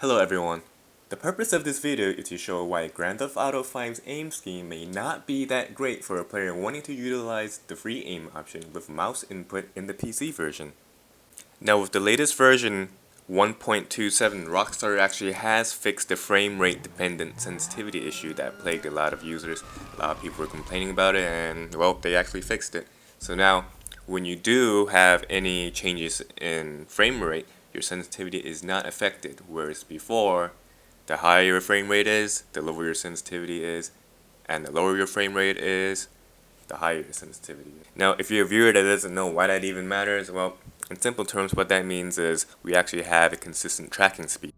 Hello everyone. The purpose of this video is to show why Grand Theft Auto 5's aim scheme may not be that great for a player wanting to utilize the free aim option with mouse input in the PC version. Now with the latest version 1.27, Rockstar actually has fixed the frame rate dependent sensitivity issue that plagued a lot of users. A lot of people were complaining about it and well, they actually fixed it. So now when you do have any changes in frame rate, your sensitivity is not affected, whereas before, the higher your frame rate is, the lower your sensitivity is, and the lower your frame rate is, the higher your sensitivity is. Now, if you're a viewer that doesn't know why that even matters, well, in simple terms, what that means is we actually have a consistent tracking speed.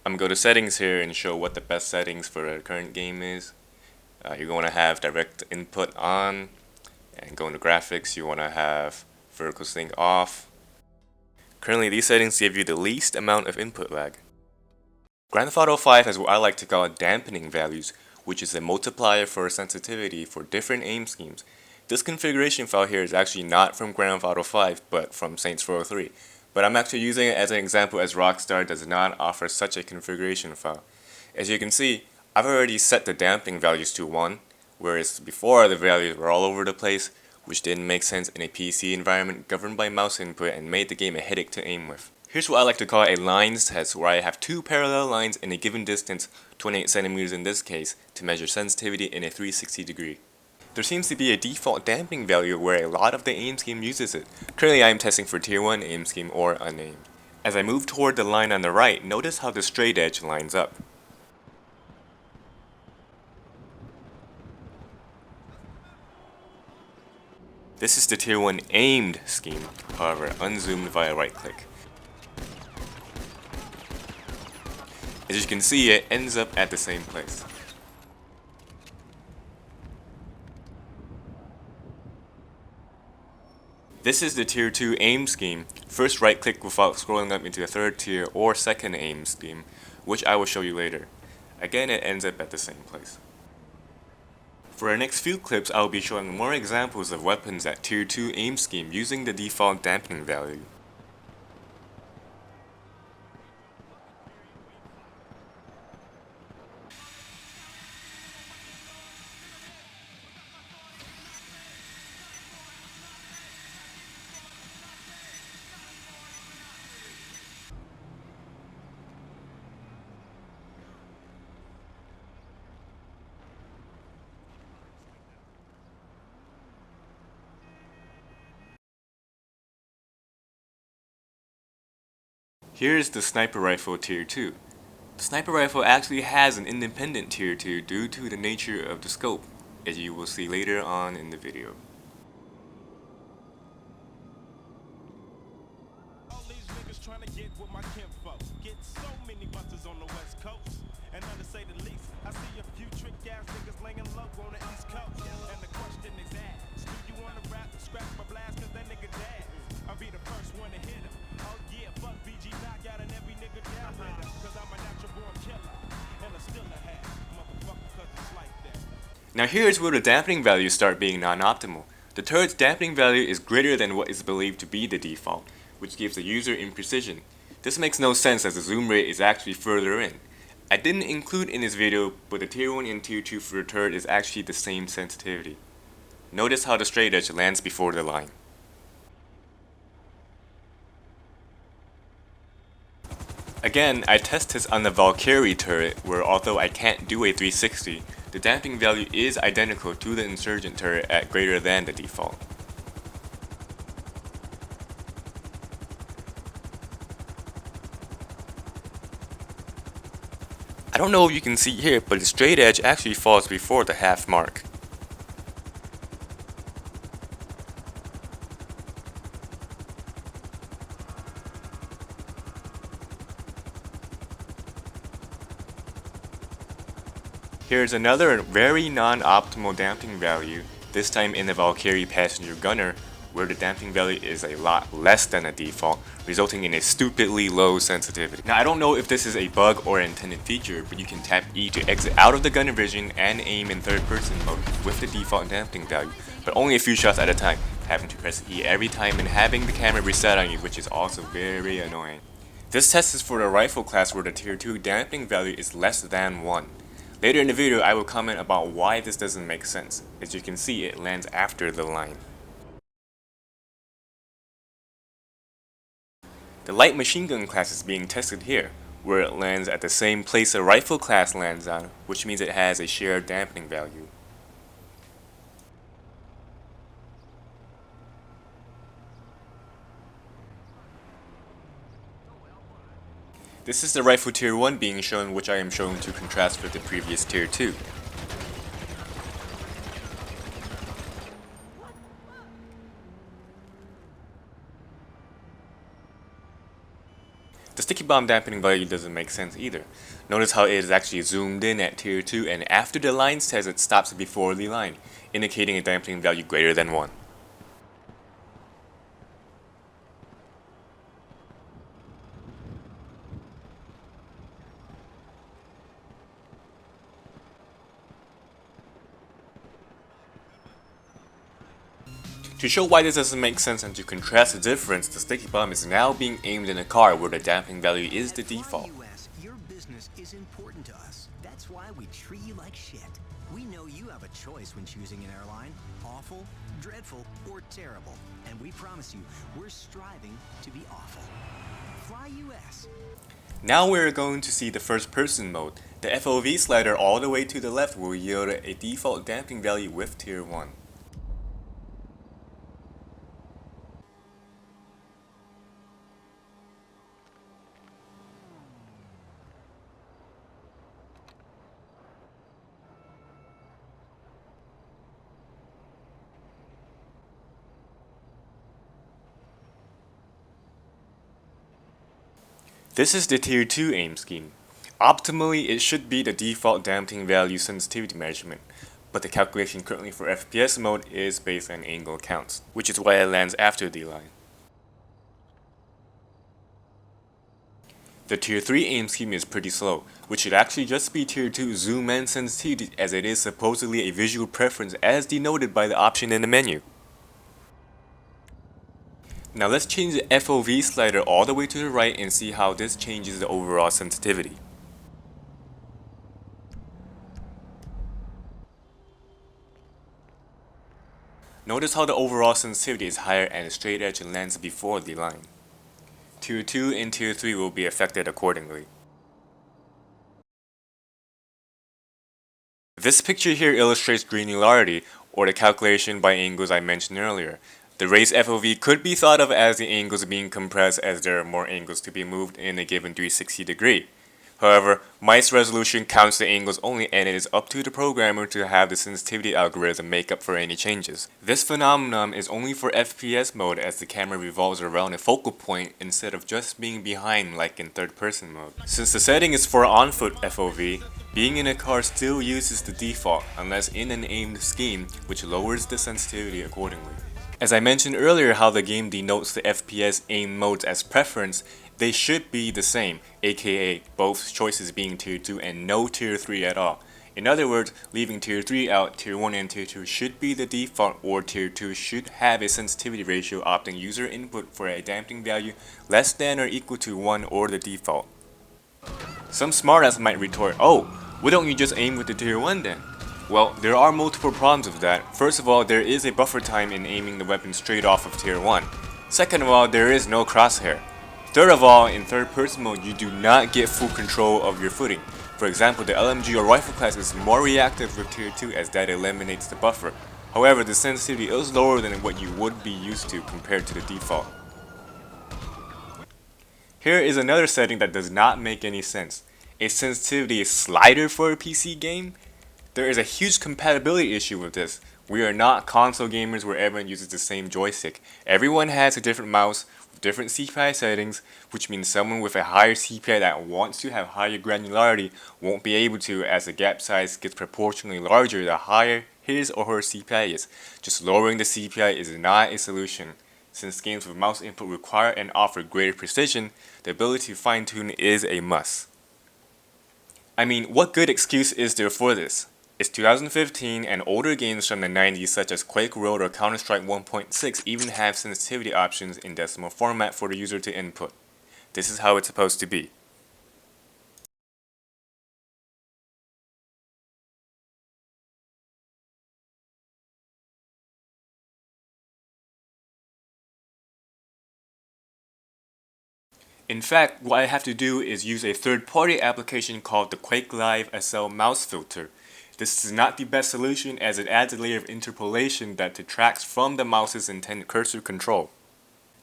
I'm going to go to settings here and show what the best settings for the current game is. You're going to have direct input on, and going to graphics, you want to have vertical sync off. Currently, these settings give you the least amount of input lag. Grand Theft Auto 5 has what I like to call dampening values, which is a multiplier for sensitivity for different aim schemes. This configuration file here is actually not from Grand Theft Auto 5, but from Saints Row 3. But I'm actually using it as an example as Rockstar does not offer such a configuration file. As you can see, I've already set the dampening values to 1, whereas before the values were all over the place, which didn't make sense in a PC environment governed by mouse input and made the game a headache to aim with. Here's what I like to call a lines test, where I have two parallel lines in a given distance, 28 centimeters in this case, to measure sensitivity in a 360 degree. There seems to be a default damping value where a lot of the aim scheme uses it. Currently I am testing for tier 1 aim scheme or unaimed. As I move toward the line on the right, notice how the straight edge lines up. This is the tier 1 aimed scheme, however unzoomed via right click. As you can see, it ends up at the same place. This is the tier 2 aim scheme. First right click without scrolling up into the third tier or second aim scheme, which I will show you later. Again, it ends up at the same place. For our next few clips, I will be showing more examples of weapons at tier 2 aim scheme using the default dampening value. Here is the sniper rifle tier 2. The sniper rifle actually has an independent tier 2 due to the nature of the scope, as you will see later on in the video. All these niggas trying to get with my kinfolk. Get so many busters on the west coast. And to say the least, I see a few trick ass niggas laying low on the east coast. And the question is asked, do you wanna rap, scratch my blast, cause that nigga dead? I'll be the first one to hit him. Oh yeah, fuck BG knockout and every nigga down with him. Cause I'm a natural born killer. And I still a hat, motherfucker, cause it's like that. Now here's where the dampening values start being non-optimal. The turret's dampening value is greater than what is believed to be the default, which gives the user imprecision. This makes no sense as the zoom rate is actually further in. I didn't include in this video, but the tier 1 and tier 2 for the turret is actually the same sensitivity. Notice how the straight edge lands before the line. Again, I test this on the Valkyrie turret, where although I can't do a 360, the damping value is identical to the Insurgent turret at greater than the default. I don't know if you can see here, but the straight edge actually falls before the half mark. Here's another very non-optimal damping value, this time in the Valkyrie passenger gunner, where the damping value is a lot less than a default, resulting in a stupidly low sensitivity. Now I don't know if this is a bug or an intended feature, but you can tap E to exit out of the gunner vision and aim in third person mode with the default damping value, but only a few shots at a time, having to press E every time and having the camera reset on you, which is also very annoying. This test is for the rifle class where the tier 2 dampening value is less than 1. Later in the video I will comment about why this doesn't make sense. As you can see, it lands after the line. The light machine gun class is being tested here, where it lands at the same place a rifle class lands on, which means it has a shared dampening value. This is the rifle tier 1 being shown, which I am showing to contrast with the previous tier 2. The sticky bomb dampening value doesn't make sense either. Notice how it is actually zoomed in at tier 2 and after the line says it stops before the line, indicating a dampening value greater than 1. To show why this doesn't make sense and to contrast the difference, the sticky bomb is now being aimed in a car where the dampening value is the default. US, your business is important to us. That's why we treat you like shit. We know you have a choice when choosing an airline: awful, dreadful, or terrible. And we promise you, we're striving to be awful. Fly US. Now we're going to see the first person mode. The FOV slider all the way to the left will yield a default dampening value with tier 1. This is the tier 2 aim scheme. Optimally, it should be the default dampening value sensitivity measurement, but the calculation currently for FPS mode is based on angle counts, which is why it lands after the line. The tier 3 aim scheme is pretty slow, which should actually just be tier 2 zoom in sensitivity as it is supposedly a visual preference as denoted by the option in the menu. Now let's change the FOV slider all the way to the right and see how this changes the overall sensitivity. Notice how the overall sensitivity is higher and the straight edge lands before the line. Tier 2 and Tier 3 will be affected accordingly. This picture here illustrates granularity, or the calculation by angles I mentioned earlier. The raised FOV could be thought of as the angles being compressed as there are more angles to be moved in a given 360 degree. However, mice resolution counts the angles only and it is up to the programmer to have the sensitivity algorithm make up for any changes. This phenomenon is only for FPS mode as the camera revolves around a focal point instead of just being behind like in third person mode. Since the setting is for on foot FOV, being in a car still uses the default unless in an aimed scheme, which lowers the sensitivity accordingly. As I mentioned earlier how the game denotes the FPS aim modes as preference, they should be the same, aka both choices being tier 2 and no tier 3 at all. In other words, leaving tier 3 out, tier 1 and tier 2 should be the default, or tier 2 should have a sensitivity ratio opting user input for a dampening value less than or equal to 1 or the default. Some smartass might retort, oh, why don't you just aim with the tier 1 then? Well, there are multiple problems with that. First of all, there is a buffer time in aiming the weapon straight off of tier 1. Second of all, there is no crosshair. Third of all, in third person mode, you do not get full control of your footing. For example, the LMG or Rifle class is more reactive with tier 2 as that eliminates the buffer. However, the sensitivity is lower than what you would be used to compared to the default. Here is another setting that does not make any sense. A sensitivity slider for a PC game? There is a huge compatibility issue with this. We are not console gamers where everyone uses the same joystick. Everyone has a different mouse with different CPI settings, which means someone with a higher CPI that wants to have higher granularity won't be able to as the gap size gets proportionally larger the higher his or her CPI is. Just lowering the CPI is not a solution. Since games with mouse input require and offer greater precision, the ability to fine-tune is a must. I mean, what good excuse is there for this? It's 2015 and older games from the 90s such as Quake Road or Counter-Strike 1.6 even have sensitivity options in decimal format for the user to input. This is how it's supposed to be. In fact, what I have to do is use a third-party application called the Quake Live SL mouse filter. This is not the best solution as it adds a layer of interpolation that detracts from the mouse's intended cursor control.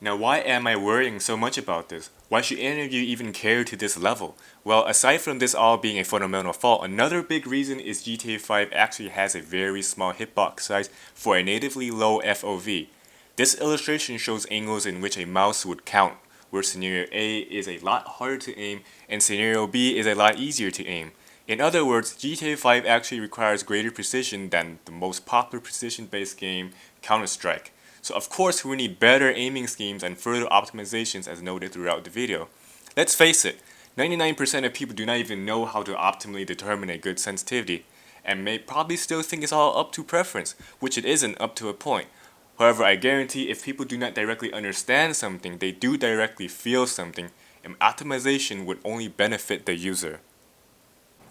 Now, why am I worrying so much about this? Why should any of you even care to this level? Well, aside from this all being a fundamental fault, another big reason is GTA 5 actually has a very small hitbox size for a natively low FOV. This illustration shows angles in which a mouse would count, where scenario A is a lot harder to aim and scenario B is a lot easier to aim. In other words, GTA 5 actually requires greater precision than the most popular precision-based game, Counter-Strike. So of course we need better aiming schemes and further optimizations as noted throughout the video. Let's face it, 99% of people do not even know how to optimally determine a good sensitivity, and may probably still think it's all up to preference, which it isn't up to a point. However, I guarantee if people do not directly understand something, they do directly feel something, and optimization would only benefit the user.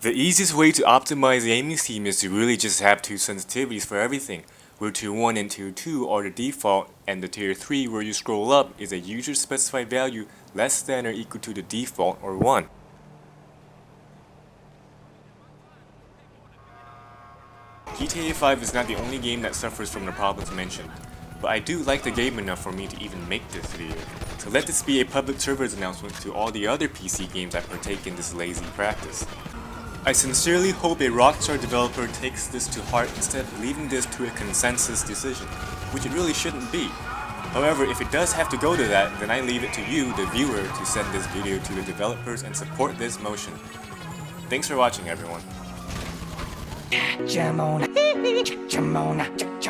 The easiest way to optimize the aiming scheme is to really just have two sensitivities for everything, where tier 1 and tier 2 are the default, and the tier 3 where you scroll up is a user specified value less than or equal to the default or 1. GTA 5 is not the only game that suffers from the problems mentioned, but I do like the game enough for me to even make this video, so let this be a public service announcement to all the other PC games that partake in this lazy practice. I sincerely hope a Rockstar developer takes this to heart instead of leaving this to a consensus decision, which it really shouldn't be. However, if it does have to go to that, then I leave it to you, the viewer, to send this video to the developers and support this motion. Thanks for watching, everyone.